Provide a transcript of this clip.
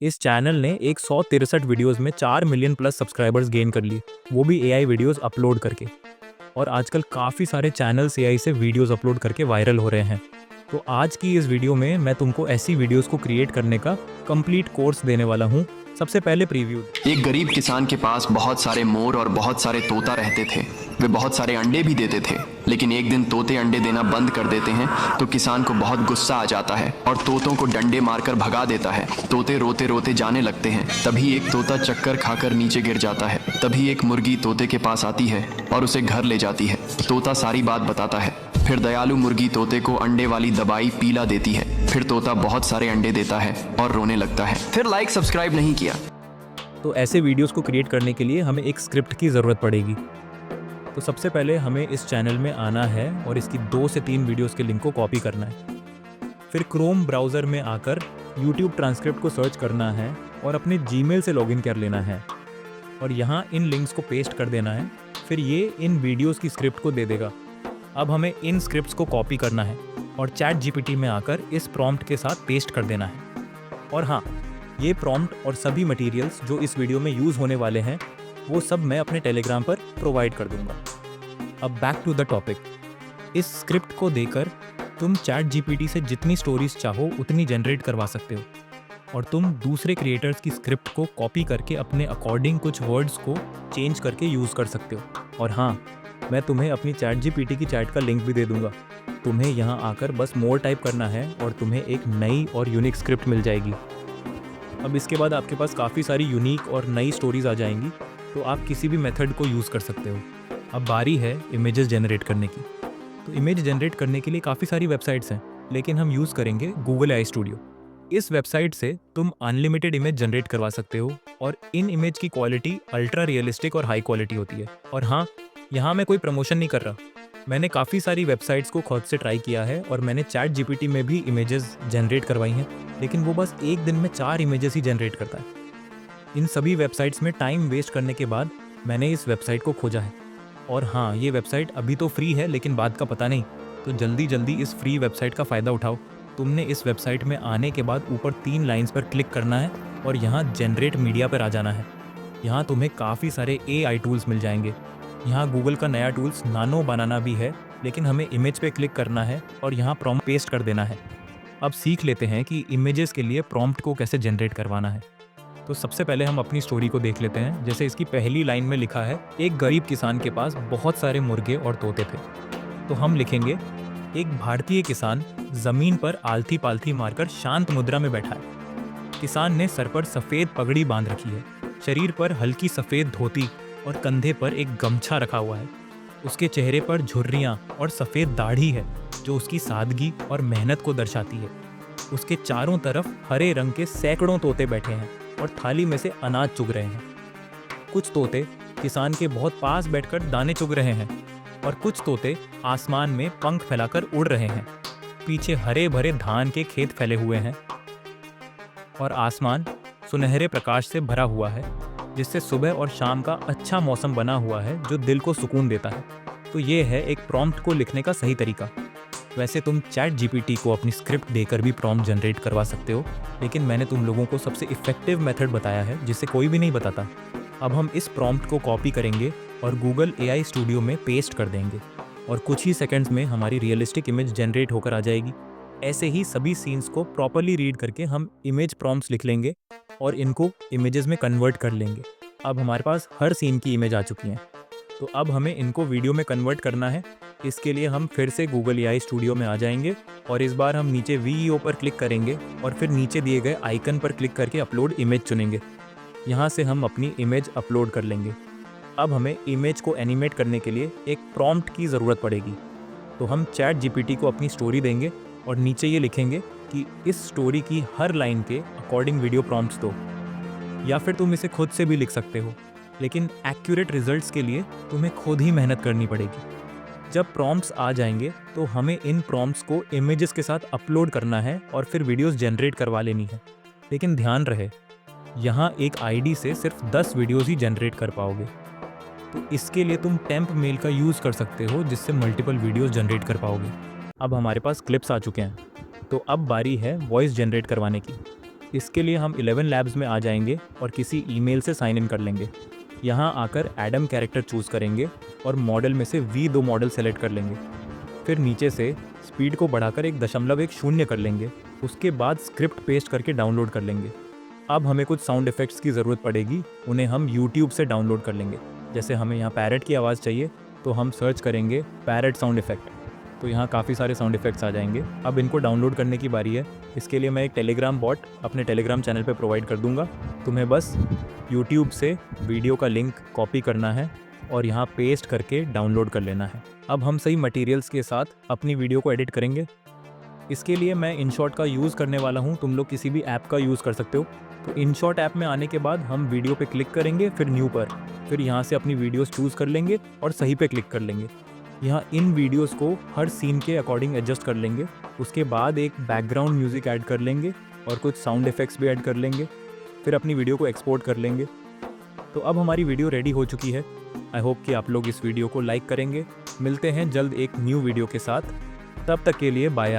इस चैनल ने एक 163 वीडियोस में 4 मिलियन प्लस सब्सक्राइबर्स गेन कर लिए, वो भी एआई वीडियोस अपलोड करके। और आजकल काफ़ी सारे चैनल्स एआई से वीडियोस अपलोड करके वायरल हो रहे हैं। तो आज की इस वीडियो में मैं तुमको ऐसी वीडियोस को क्रिएट करने का कंप्लीट कोर्स देने वाला हूँ। सबसे पहले प्रीव्यू। एक गरीब किसान के पास बहुत सारे मोर और बहुत सारे तोता रहते थे। वे बहुत सारे अंडे भी देते थे, लेकिन एक दिन तोते अंडे देना बंद कर देते हैं तो किसान को बहुत गुस्सा आ जाता है और तोतों को डंडे मारकर भगा देता है। तोते रोते रोते जाने लगते हैं। तभी एक तोता चक्कर खाकर नीचे गिर जाता है। तभी एक मुर्गी तोते के पास आती है और उसे घर ले जाती है। तोता सारी बात बताता है। फिर दयालु मुर्गी तोते को अंडे वाली दवाई पीला देती है। फिर तोता बहुत सारे अंडे देता है और रोने लगता है। फिर लाइक सब्सक्राइब नहीं किया। तो ऐसे वीडियोस को क्रिएट करने के लिए हमें एक स्क्रिप्ट की ज़रूरत पड़ेगी। तो सबसे पहले हमें इस चैनल में आना है और इसकी 2 से 3 वीडियोस के लिंक को कॉपी करना है। फिर क्रोम ब्राउज़र में आकर YouTube ट्रांसक्रिप्ट को सर्च करना है और अपने जीमेल से लॉगिन कर लेना है और यहाँ इन लिंक्स को पेस्ट कर देना है। फिर ये इन वीडियोस की स्क्रिप्ट को दे देगा। अब हमें इन स्क्रिप्ट्स को कॉपी करना है और चैट जीपीटी में आकर इस प्रॉम्प्ट के साथ पेस्ट कर देना है। और हाँ, ये प्रॉम्प्ट और सभी मटेरियल्स जो इस वीडियो में यूज़ होने वाले हैं वो सब मैं अपने टेलीग्राम पर प्रोवाइड कर दूंगा। अब बैक टू द टॉपिक। इस स्क्रिप्ट को देकर तुम चैट जीपीटी से जितनी स्टोरीज चाहो उतनी जनरेट करवा सकते हो और तुम दूसरे क्रिएटर्स की स्क्रिप्ट को कॉपी करके अपने अकॉर्डिंग कुछ वर्ड्स को चेंज करके यूज़ कर सकते हो। और हाँ, मैं तुम्हें अपनी चैट जीपीटी की चैट का लिंक भी दे दूंगा। तुम्हें यहाँ आकर बस मोर टाइप करना है और तुम्हें एक नई और यूनिक स्क्रिप्ट मिल जाएगी। अब इसके बाद आपके पास काफ़ी सारी यूनिक और नई स्टोरीज आ जाएंगी, तो आप किसी भी मेथड को यूज़ कर सकते हो। अब बारी है इमेजेस जनरेट करने की। तो इमेज जनरेट करने के लिए काफ़ी सारी वेबसाइट्स हैं, लेकिन हम यूज़ करेंगे गूगल एआई स्टूडियो। इस वेबसाइट से तुम अनलिमिटेड इमेज जनरेट करवा सकते हो और इन इमेज की क्वालिटी अल्ट्रा रियलिस्टिक और हाई क्वालिटी होती है। और हाँ, यहाँ मैं कोई प्रमोशन नहीं कर रहा। मैंने काफ़ी सारी वेबसाइट्स को खुद से ट्राई किया है और मैंने चैट जीपीटी में भी इमेजेस जनरेट करवाई हैं, लेकिन वो बस एक दिन में 4 इमेजेस ही जनरेट करता है। इन सभी वेबसाइट्स में टाइम वेस्ट करने के बाद मैंने इस वेबसाइट को खोजा है। और हाँ, ये वेबसाइट अभी तो फ्री है, लेकिन बाद का पता नहीं, तो जल्दी जल्दी इस फ्री वेबसाइट का फ़ायदा उठाओ। तुमने इस वेबसाइट में आने के बाद ऊपर 3 लाइन्स पर क्लिक करना है और यहाँ जनरेट मीडिया पर आ जाना है। यहाँ तुम्हें काफ़ी सारे एआई टूल्स मिल जाएंगे। यहाँ गूगल का नया टूल्स नानो बनाना भी है, लेकिन हमें इमेज पे क्लिक करना है और यहाँ प्रॉम्प्ट पेस्ट कर देना है। अब सीख लेते हैं कि इमेजेस के लिए प्रॉम्प्ट को कैसे जनरेट करवाना है। तो सबसे पहले हम अपनी स्टोरी को देख लेते हैं। जैसे इसकी पहली लाइन में लिखा है, एक गरीब किसान के पास बहुत सारे मुर्गे और तोते थे। तो हम लिखेंगे, एक भारतीय किसान जमीन पर आलथी पालथी मारकर शांत मुद्रा में बैठा है। किसान ने सर पर सफ़ेद पगड़ी बांध रखी है, शरीर पर हल्की सफ़ेद धोती और कंधे पर एक गमछा रखा हुआ है। उसके चेहरे पर झुर्रियाँ और सफ़ेद दाढ़ी है जो उसकी सादगी और मेहनत को दर्शाती है। उसके चारों तरफ हरे रंग के सैकड़ों तोते बैठे हैं और थाली में से अनाज चुग रहे हैं। कुछ तोते किसान के बहुत पास बैठकर दाने चुग रहे हैं और कुछ तोते आसमान में पंख फैलाकर उड़ रहे हैं। पीछे हरे भरे धान के खेत फैले हुए हैं और आसमान सुनहरे प्रकाश से भरा हुआ है, जिससे सुबह और शाम का अच्छा मौसम बना हुआ है जो दिल को सुकून देता है। तो ये है एक प्रॉम्प्ट को लिखने का सही तरीका। वैसे तुम चैट जीपीटी को अपनी स्क्रिप्ट देकर भी प्रॉम्प्ट जनरेट करवा सकते हो, लेकिन मैंने तुम लोगों को सबसे इफेक्टिव मेथड बताया है जिसे कोई भी नहीं बताता। अब हम इस प्रॉम्प्ट को कॉपी करेंगे और गूगल एआई स्टूडियो में पेस्ट कर देंगे और कुछ ही सेकंड्स में हमारी रियलिस्टिक इमेज जनरेट होकर आ जाएगी। ऐसे ही सभी सीन्स को प्रॉपरली रीड करके हम इमेज प्रॉम्प्ट्स लिख लेंगे और इनको इमेजेस में कन्वर्ट कर लेंगे। अब हमारे पास हर सीन की इमेज आ चुकी हैं, तो अब हमें इनको वीडियो में कन्वर्ट करना है। इसके लिए हम फिर से गूगल एआई स्टूडियो में आ जाएंगे और इस बार हम नीचे वीईओ पर क्लिक करेंगे और फिर नीचे दिए गए आइकन पर क्लिक करके अपलोड इमेज चुनेंगे। यहाँ से हम अपनी इमेज अपलोड कर लेंगे। अब हमें इमेज को एनिमेट करने के लिए एक प्रॉम्प्ट की ज़रूरत पड़ेगी। तो हम चैट जीपीटी को अपनी स्टोरी देंगे और नीचे ये लिखेंगे कि इस स्टोरी की हर लाइन के अकॉर्डिंग वीडियो प्रॉम्प्ट्स दो, या फिर तुम इसे खुद से भी लिख सकते हो, लेकिन एक्यूरेट रिजल्ट्स के लिए तुम्हें खुद ही मेहनत करनी पड़ेगी। जब प्रॉम्प्ट्स आ जाएंगे तो हमें इन प्रॉम्प्ट्स को इमेजेस के साथ अपलोड करना है और फिर वीडियोस जनरेट करवा लेनी है। लेकिन ध्यान रहे, यहाँ एक आईडी से सिर्फ 10 वीडियोस ही जनरेट कर पाओगे। तो इसके लिए तुम टेम्प मेल का यूज़ कर सकते हो, जिससे मल्टीपल वीडियोस जनरेट कर पाओगे। अब हमारे पास क्लिप्स आ चुके हैं, तो अब बारी है वॉइस जनरेट करवाने की। इसके लिए हम 11 लैब्स में आ जाएंगे और किसी ईमेल से साइन इन कर लेंगे। यहाँ आकर एडम कैरेक्टर चूज़ करेंगे और मॉडल में से V2 मॉडल सेलेक्ट कर लेंगे। फिर नीचे से स्पीड को बढ़ाकर 1.10 कर लेंगे। उसके बाद स्क्रिप्ट पेस्ट करके डाउनलोड कर लेंगे। अब हमें कुछ साउंड इफ़ेक्ट्स की ज़रूरत पड़ेगी, उन्हें हम YouTube से डाउनलोड कर लेंगे। जैसे हमें यहाँ पैरट की आवाज़ चाहिए तो हम सर्च करेंगे पैरट साउंड इफ़ेक्ट, तो यहाँ काफ़ी सारे साउंड इफ़ेक्ट्स आ जाएंगे। अब इनको डाउनलोड करने की बारी है। इसके लिए मैं एक टेलीग्राम बॉट अपने टेलीग्राम चैनल पे प्रोवाइड कर दूंगा। तुम्हें बस YouTube से वीडियो का लिंक कॉपी करना है और यहाँ पेस्ट करके डाउनलोड कर लेना है। अब हम सही मटेरियल्स के साथ अपनी वीडियो को एडिट करेंगे। इसके लिए मैं InShot का यूज़ करने वाला हूँ, तुम लोग किसी भी ऐप का यूज़ कर सकते हो। तो InShot ऐप में आने के बाद हम वीडियो पे क्लिक करेंगे, फिर न्यू पर, फिर यहाँ से अपनी वीडियोस चूज़ कर लेंगे और सही पे क्लिक कर लेंगे। यहाँ इन वीडियोस को हर सीन के अकॉर्डिंग एडजस्ट कर लेंगे। उसके बाद एक बैकग्राउंड म्यूज़िक ऐड कर लेंगे और कुछ साउंड इफ़ेक्ट्स भी ऐड कर लेंगे। फिर अपनी वीडियो को एक्सपोर्ट कर लेंगे। तो अब हमारी वीडियो रेडी हो चुकी है। आई होप कि आप लोग इस वीडियो को लाइक करेंगे। मिलते हैं जल्द एक न्यू वीडियो के साथ, तब तक के लिए बाय।